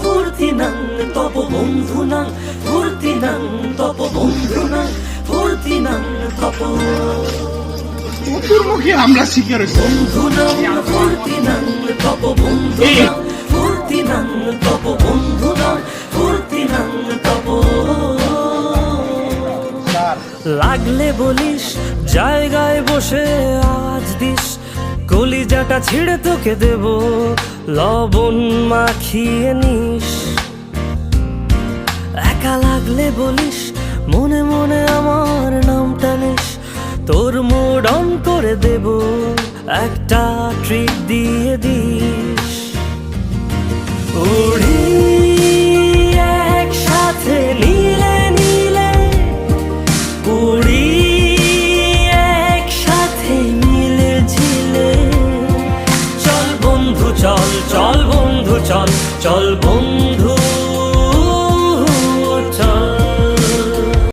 ফুর্তিনাং তব বন্ধুনাং ফুর্তিনাং তব বন্ধুনাং ফুর্তিনাং তব চতুর্মুখী আমরা শিকার হয়েছি। বন্ধুনাং ফুর্তিনাং তব বন্ধুনাং ফুর্তিনাং তব বন্ধুনাং ফুর্তিনাং তব। লাগলে বলিস জায়গায় বসে আওয়াজ দিস, কলিজাটা ছিঁড়ে তোকে দেব লবণ মাখিয়ে নিস। একা লাগলে বলিস মনে মনে আমার নামটা নিস, তোর মুড অন করে দেব একটা ট্রিট দিয়ে দিস। উড়ি একসাথে নীলে নীলে, উড়ি একসাথে মিলে ঝিলে, চল বন্ধু চল চল বন্ধু চল চল বন্ধু